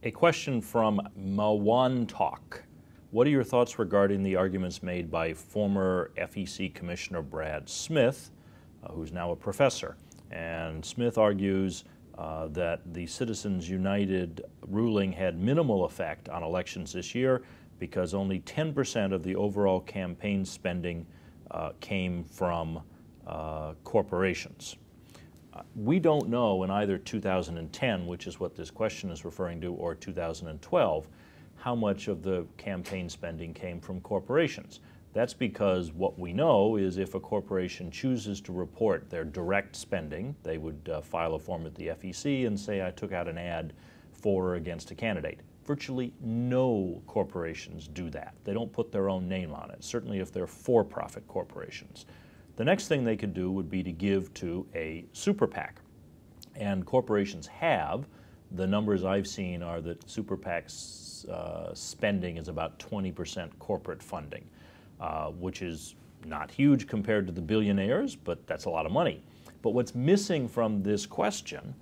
A question from Mawan Talk. What are your thoughts regarding the arguments made by former FEC Commissioner Brad Smith, who's now a professor? And Smith argues that the Citizens United ruling had minimal effect on elections this year because only 10% of the overall campaign spending came from corporations. We don't know in either 2010, which is what this question is referring to, or 2012, how much of the campaign spending came from corporations. That's because what we know is if a corporation chooses to report their direct spending, they would file a form at the FEC and say, I took out an ad for or against a candidate. Virtually no corporations do that. They don't put their own name on it, certainly if they're for-profit corporations. The next thing they could do would be to give to a SuperPAC. And corporations have. The numbers I've seen are that SuperPAC's spending is about 20% corporate funding, which is not huge compared to the billionaires, but that's a lot of money. But what's missing from this question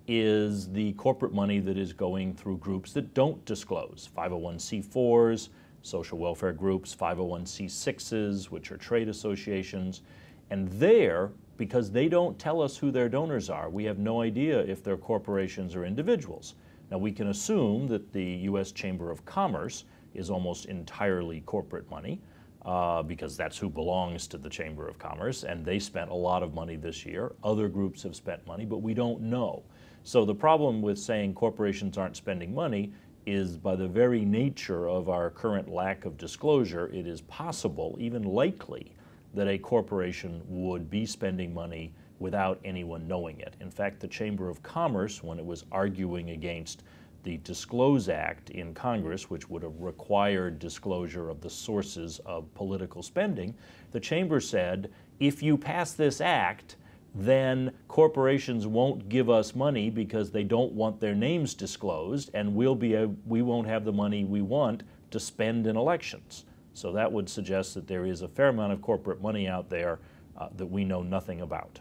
is the corporate money that is going through groups that don't disclose, 501c4s, social welfare groups, 501c6s, which are trade associations. And there, because they don't tell us who their donors are, we have no idea if they're corporations or individuals. Now, we can assume that the U.S. Chamber of Commerce is almost entirely corporate money, because that's who belongs to the Chamber of Commerce, and they spent a lot of money this year. Other groups have spent money, but we don't know. So the problem with saying corporations aren't spending money is, by the very nature of our current lack of disclosure, it is possible, even likely, that a corporation would be spending money without anyone knowing it. In fact, the Chamber of Commerce, when it was arguing against the Disclose Act in Congress, which would have required disclosure of the sources of political spending, the Chamber said, if you pass this act, then corporations won't give us money because they don't want their names disclosed, and we won't have the money we want to spend in elections. So that would suggest that there is a fair amount of corporate money out there that we know nothing about.